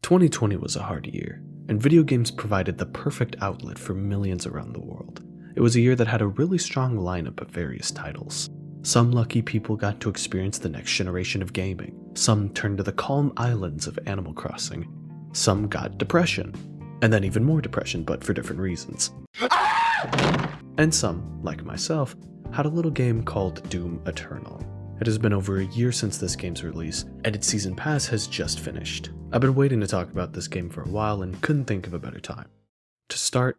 2020 was a hard year, and video games provided the perfect outlet for millions around the world. It was a year that had a really strong lineup of various titles. Some lucky people got to experience the next generation of gaming. Some turned to the calm islands of Animal Crossing. Some got depression, and then even more depression, but for different reasons. And some, like myself, had a little game called Doom Eternal. It has been over a year since this game's release, and its season pass has just finished. I've been waiting to talk about this game for a while and couldn't think of a better time. To start,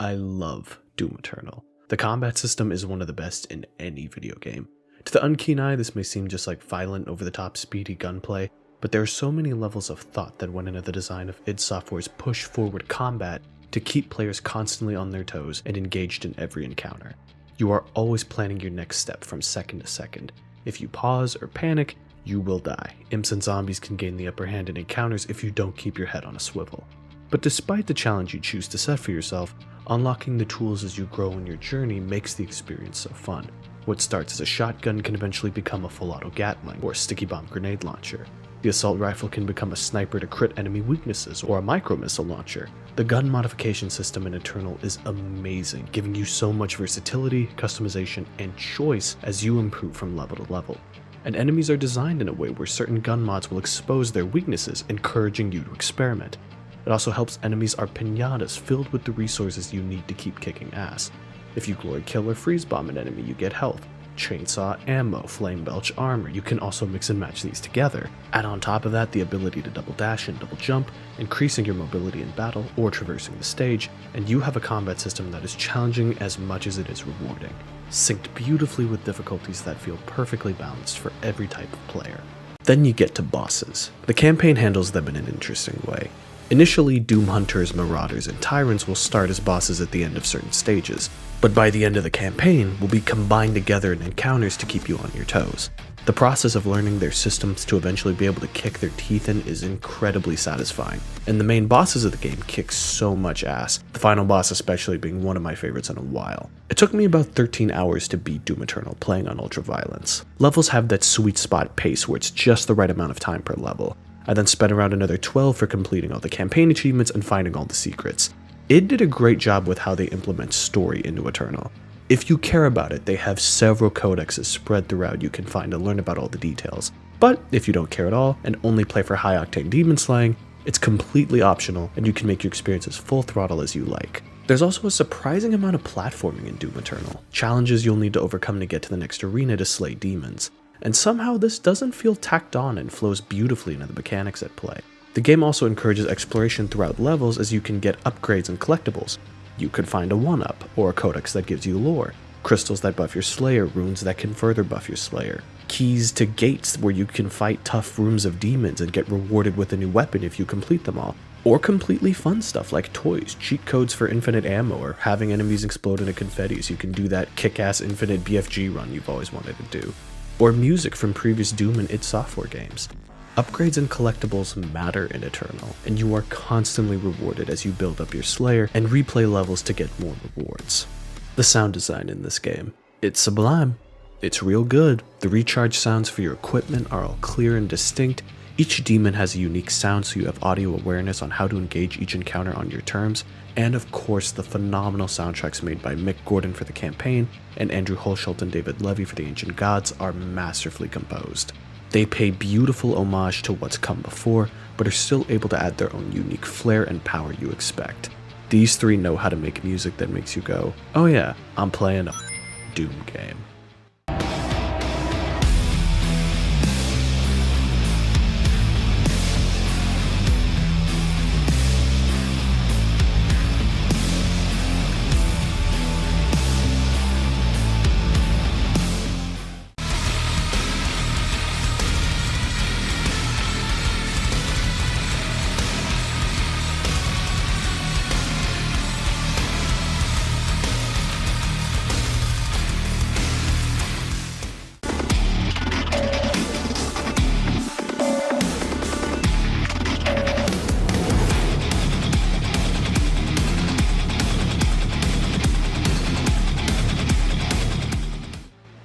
I love Doom Eternal. The combat system is one of the best in any video game. To the unkeen eye, this may seem just like violent, over-the-top, speedy gunplay, but there are so many levels of thought that went into the design of id Software's push-forward combat to keep players constantly on their toes and engaged in every encounter. You are always planning your next step from second to second. If you pause or panic, you will die. Imps and zombies can gain the upper hand in encounters if you don't keep your head on a swivel. But despite the challenge you choose to set for yourself, unlocking the tools as you grow in your journey makes the experience so fun. What starts as a shotgun can eventually become a full-auto Gatling or a sticky bomb grenade launcher. The assault rifle can become a sniper to crit enemy weaknesses or a micro-missile launcher. The gun modification system in Eternal is amazing, giving you so much versatility, customization, and choice as you improve from level to level. And enemies are designed in a way where certain gun mods will expose their weaknesses, encouraging you to experiment. It also helps enemies are pinatas filled with the resources you need to keep kicking ass. If you glory kill or freeze bomb an enemy, you get health, chainsaw ammo, flame belch armor. You can also mix and match these together. Add on top of that the ability to double dash and double jump, increasing your mobility in battle or traversing the stage, and you have a combat system that is challenging as much as it is rewarding, synced beautifully with difficulties that feel perfectly balanced for every type of player. Then you get to bosses. The campaign handles them in an interesting way. Initially, Doom Hunters, Marauders, and Tyrants will start as bosses at the end of certain stages, but by the end of the campaign will be combined together in encounters to keep you on your toes. The process of learning their systems to eventually be able to kick their teeth in is incredibly satisfying, and the main bosses of the game kick so much ass, the final boss especially being one of my favorites in a while. It took me about 13 hours to beat Doom Eternal playing on Ultra Violence. Levels have that sweet spot pace where it's just the right amount of time per level. I then spent around another 12 for completing all the campaign achievements and finding all the secrets. It did a great job with how they implement story into Eternal. If you care about it, they have several codexes spread throughout you can find to learn about all the details. But if you don't care at all and only play for high-octane demon slaying, it's completely optional and you can make your experiences full throttle as you like. There's also a surprising amount of platforming in Doom Eternal, challenges you'll need to overcome to get to the next arena to slay demons. And somehow this doesn't feel tacked on and flows beautifully into the mechanics at play. The game also encourages exploration throughout levels as you can get upgrades and collectibles. You could find a 1-up, or a codex that gives you lore, crystals that buff your slayer, runes that can further buff your slayer, keys to gates where you can fight tough rooms of demons and get rewarded with a new weapon if you complete them all, or completely fun stuff like toys, cheat codes for infinite ammo, or having enemies explode into confetti so you can do that kick-ass infinite BFG run you've always wanted to do. Or music from previous Doom and id Software games. Upgrades and collectibles matter in Eternal, and you are constantly rewarded as you build up your Slayer and replay levels to get more rewards. The sound design in this game, it's sublime. It's real good. The recharge sounds for your equipment are all clear and distinct. Each demon has a unique sound so you have audio awareness on how to engage each encounter on your terms, and of course the phenomenal soundtracks made by Mick Gordon for the campaign and Andrew Hulshult and David Levy for the Ancient Gods are masterfully composed. They pay beautiful homage to what's come before, but are still able to add their own unique flair and power you expect. These three know how to make music that makes you go, oh yeah, I'm playing a Doom game.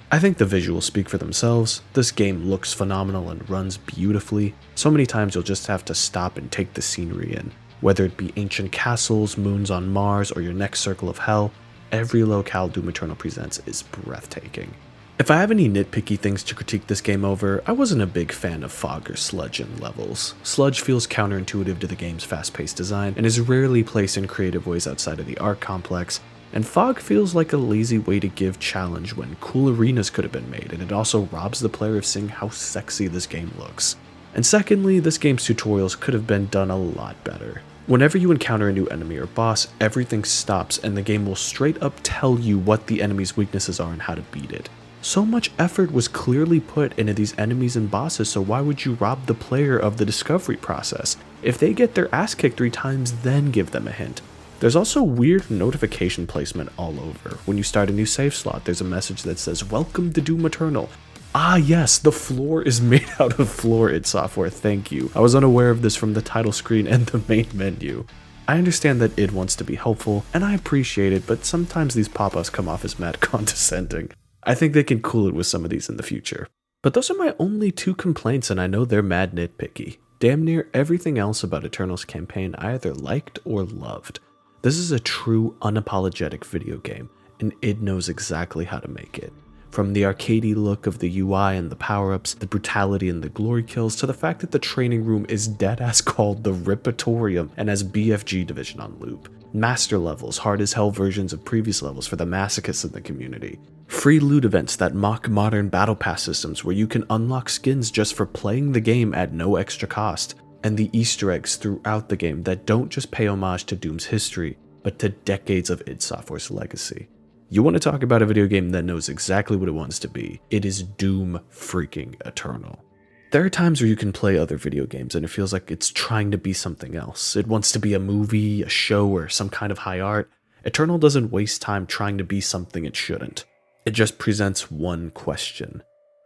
I think the visuals speak for themselves. This game looks phenomenal and runs beautifully. So many times you'll just have to stop and take the scenery in. Whether it be ancient castles, moons on Mars, or your next circle of hell, every locale Doom Eternal presents is breathtaking. If I have any nitpicky things to critique this game over, I wasn't a big fan of fog or sludge in levels. Sludge feels counterintuitive to the game's fast-paced design and is rarely placed in creative ways outside of the art complex, and fog feels like a lazy way to give challenge when cool arenas could have been made, and it also robs the player of seeing how sexy this game looks. And secondly, this game's tutorials could have been done a lot better. Whenever you encounter a new enemy or boss, everything stops and the game will straight up tell you what the enemy's weaknesses are and how to beat it. So much effort was clearly put into these enemies and bosses, so why would you rob the player of the discovery process? If they get their ass kicked 3 times, then give them a hint. There's also weird notification placement all over. When you start a new save slot, there's a message that says, "Welcome to Doom Eternal." Ah yes, the floor is made out of Florid software, thank you. I was unaware of this from the title screen and the main menu. I understand that id wants to be helpful, and I appreciate it, but sometimes these pop-ups come off as mad condescending. I think they can cool it with some of these in the future. But those are my only 2 complaints, and I know they're mad nitpicky. Damn near everything else about Eternal's campaign I either liked or loved. This is a true, unapologetic video game, and id knows exactly how to make it. From the arcadey look of the UI and the power-ups, the brutality and the glory kills, to the fact that the training room is deadass called the Ripatorium and has BFG Division on loop. Master levels, hard as hell versions of previous levels for the masochists in the community. Free loot events that mock modern battle pass systems where you can unlock skins just for playing the game at no extra cost. And the Easter eggs throughout the game that don't just pay homage to Doom's history, but to decades of id Software's legacy. You want to talk about a video game that knows exactly what it wants to be, it is Doom freaking Eternal. There are times where you can play other video games and it feels like it's trying to be something else. It wants to be a movie, a show, or some kind of high art. Eternal doesn't waste time trying to be something it shouldn't. It just presents one question.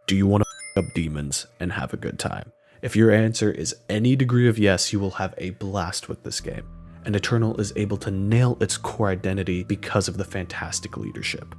Do you want to f*** up demons and have a good time? If your answer is any degree of yes, you will have a blast with this game. And Eternal is able to nail its core identity because of the fantastic leadership.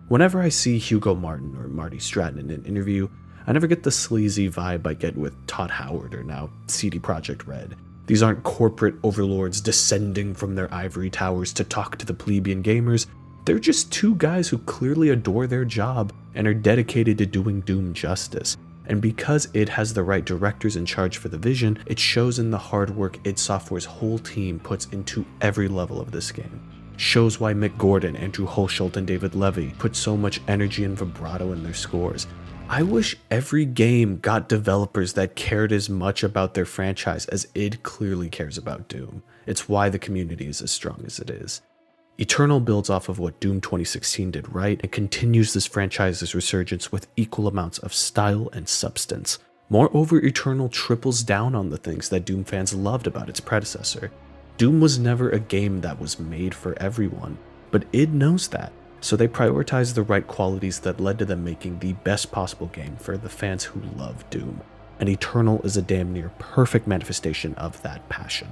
Whenever I see Hugo Martin or Marty Stratton in an interview, I never get the sleazy vibe I get with Todd Howard or now CD Projekt Red. These aren't corporate overlords descending from their ivory towers to talk to the plebeian gamers. They're just 2 guys who clearly adore their job and are dedicated to doing Doom justice. And because id has the right directors in charge for the vision, it shows in the hard work id Software's whole team puts into every level of this game. Shows why Mick Gordon, Andrew Hulshult, and David Levy put so much energy and vibrato in their scores. I wish every game got developers that cared as much about their franchise as id clearly cares about Doom. It's why the community is as strong as it is. Eternal builds off of what Doom 2016 did right and continues this franchise's resurgence with equal amounts of style and substance. Moreover, Eternal triples down on the things that Doom fans loved about its predecessor. Doom was never a game that was made for everyone, but id knows that, so they prioritize the right qualities that led to them making the best possible game for the fans who love Doom, and Eternal is a damn near perfect manifestation of that passion.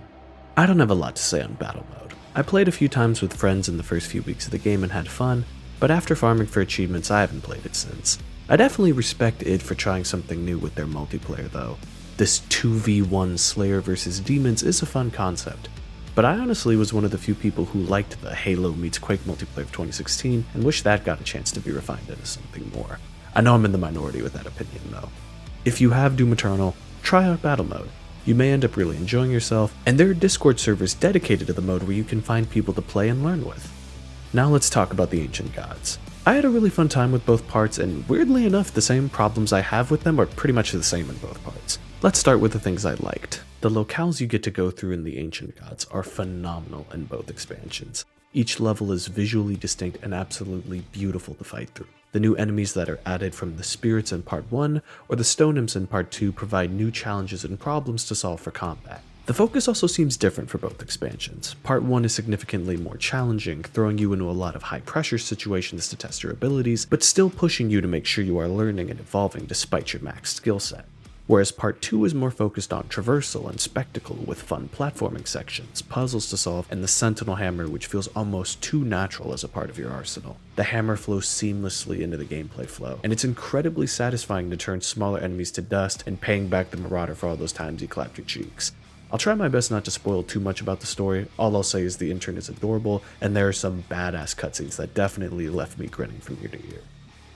I don't have a lot to say on Battlemode. I played a few times with friends in the first few weeks of the game and had fun, but after farming for achievements I haven't played it since. I definitely respect id for trying something new with their multiplayer though. This 2v1 Slayer vs Demons is a fun concept, but I honestly was one of the few people who liked the Halo meets Quake multiplayer of 2016 and wish that got a chance to be refined into something more. I know I'm in the minority with that opinion though. If you have Doom Eternal, try out Battlemode. You may end up really enjoying yourself, and there are Discord servers dedicated to the mode where you can find people to play and learn with. Now let's talk about the Ancient Gods. I had a really fun time with both parts, and weirdly enough, the same problems I have with them are pretty much the same in both parts. Let's start with the things I liked. The locales you get to go through in the Ancient Gods are phenomenal in both expansions. Each level is visually distinct and absolutely beautiful to fight through. The new enemies that are added from the spirits in part 1 or the stone imps in part 2 provide new challenges and problems to solve for combat. The focus also seems different for both expansions. Part 1 is significantly more challenging, throwing you into a lot of high pressure situations to test your abilities, but still pushing you to make sure you are learning and evolving despite your max skill set. whereas Part 2 is more focused on traversal and spectacle with fun platforming sections, puzzles to solve, and the Sentinel Hammer, which feels almost too natural as a part of your arsenal. The hammer flows seamlessly into the gameplay flow, and it's incredibly satisfying to turn smaller enemies to dust and paying back the Marauder for all those times he clapped your cheeks. I'll try my best not to spoil too much about the story. All I'll say is the intern is adorable, and there are some badass cutscenes that definitely left me grinning from ear to ear.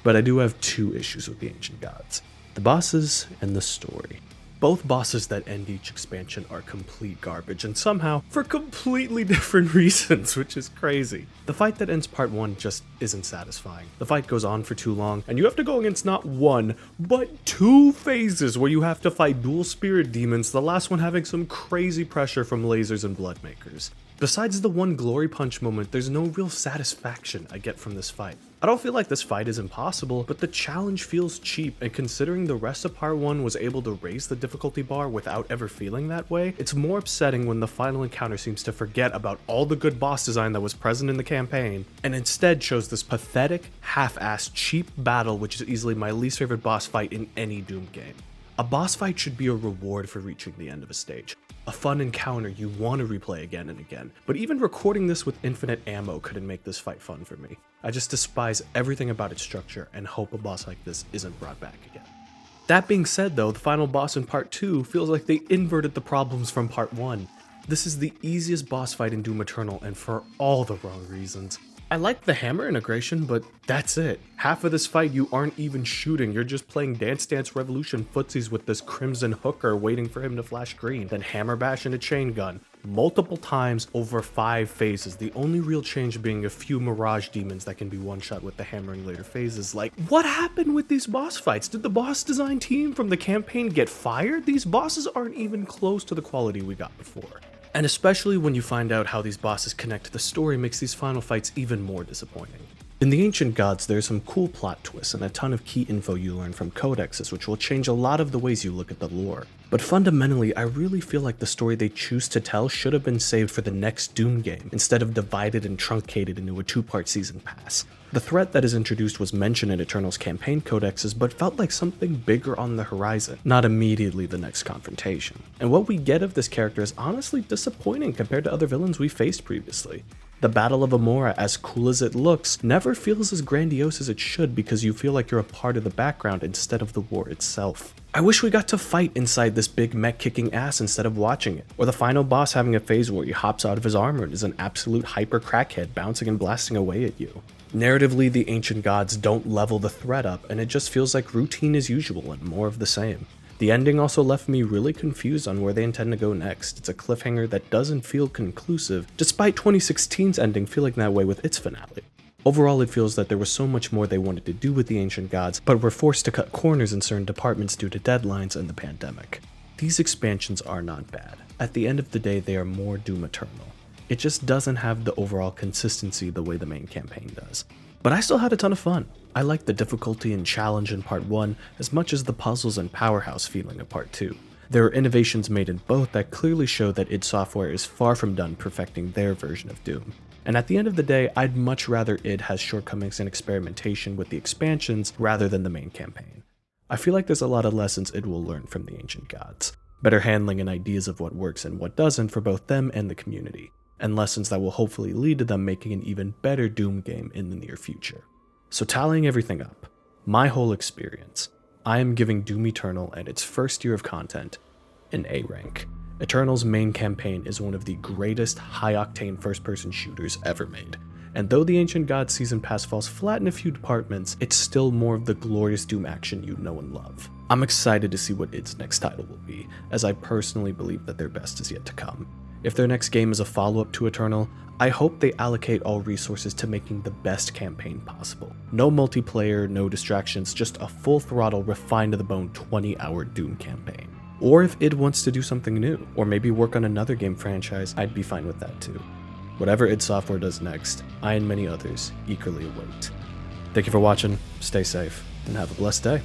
But I do have two issues with the Ancient Gods: the bosses and the story. Both bosses that end each expansion are complete garbage, and somehow for completely different reasons, which is crazy. The fight that ends Part 1 just isn't satisfying. The fight goes on for too long, and you have to go against not one, but two phases where you have to fight dual spirit demons, the last one having some crazy pressure from lasers and bloodmakers. Besides the one glory punch moment, there's no real satisfaction I get from this fight. I don't feel like this fight is impossible, but the challenge feels cheap, and considering the rest of Part 1 was able to raise the difficulty bar without ever feeling that way, it's more upsetting when the final encounter seems to forget about all the good boss design that was present in the campaign, and instead shows this pathetic, half-assed, cheap battle which is easily my least favorite boss fight in any Doom game. A boss fight should be a reward for reaching the end of a stage. A fun encounter you want to replay again and again, but even recording this with infinite ammo couldn't make this fight fun for me. I just despise everything about its structure and hope a boss like this isn't brought back again. That being said though, the final boss in Part 2 feels like they inverted the problems from Part 1. This is the easiest boss fight in Doom Eternal, and for all the wrong reasons. I like the hammer integration, but that's it. Half of this fight you aren't even shooting, you're just playing Dance Dance Revolution footsies with this crimson hooker waiting for him to flash green, then hammer bash into chain gun, multiple times over 5 phases, the only real change being a few mirage demons that can be one-shot with the hammer in later phases. Like, what happened with these boss fights? Did the boss design team from the campaign get fired? These bosses aren't even close to the quality we got before. And especially when you find out how these bosses connect to the story makes these final fights even more disappointing. In the Ancient Gods, there's some cool plot twists and a ton of key info you learn from codexes which will change a lot of the ways you look at the lore. But fundamentally, I really feel like the story they choose to tell should have been saved for the next Doom game, instead of divided and truncated into a 2-part season pass. The threat that is introduced was mentioned in Eternal's campaign codexes, but felt like something bigger on the horizon, not immediately the next confrontation. And what we get of this character is honestly disappointing compared to other villains we faced previously. The Battle of Amora, as cool as it looks, never feels as grandiose as it should because you feel like you're a part of the background instead of the war itself. I wish we got to fight inside this big mech kicking ass instead of watching it, or the final boss having a phase where he hops out of his armor and is an absolute hyper crackhead bouncing and blasting away at you. Narratively, the Ancient Gods don't level the threat up, and it just feels like routine as usual and more of the same. The ending also left me really confused on where they intend to go next. It's a cliffhanger that doesn't feel conclusive, despite 2016's ending feeling that way with its finale. Overall, it feels that there was so much more they wanted to do with the Ancient Gods, but were forced to cut corners in certain departments due to deadlines and the pandemic. These expansions are not bad. At the end of the day, they are more Doom Eternal. It just doesn't have the overall consistency the way the main campaign does. But I still had a ton of fun. I liked the difficulty and challenge in Part 1 as much as the puzzles and powerhouse feeling of Part 2. There are innovations made in both that clearly show that id Software is far from done perfecting their version of Doom. And at the end of the day, I'd much rather id has shortcomings and experimentation with the expansions rather than the main campaign. I feel like there's a lot of lessons id will learn from the Ancient Gods. Better handling and ideas of what works and what doesn't for both them and the community. And lessons that will hopefully lead to them making an even better Doom game in the near future. So tallying everything up, my whole experience, I am giving Doom Eternal and its first year of content an A rank. Eternal's main campaign is one of the greatest high-octane first-person shooters ever made, and though the Ancient Gods Season Pass falls flat in a few departments, it's still more of the glorious Doom action you know and love. I'm excited to see what id's next title will be, as I personally believe that their best is yet to come. If their next game is a follow-up to Eternal, I hope they allocate all resources to making the best campaign possible. No multiplayer, no distractions, just a full-throttle, refined-to-the-bone 20-hour Doom campaign. Or if id wants to do something new, or maybe work on another game franchise, I'd be fine with that too. Whatever id Software does next, I and many others eagerly await. Thank you for watching, stay safe, and have a blessed day.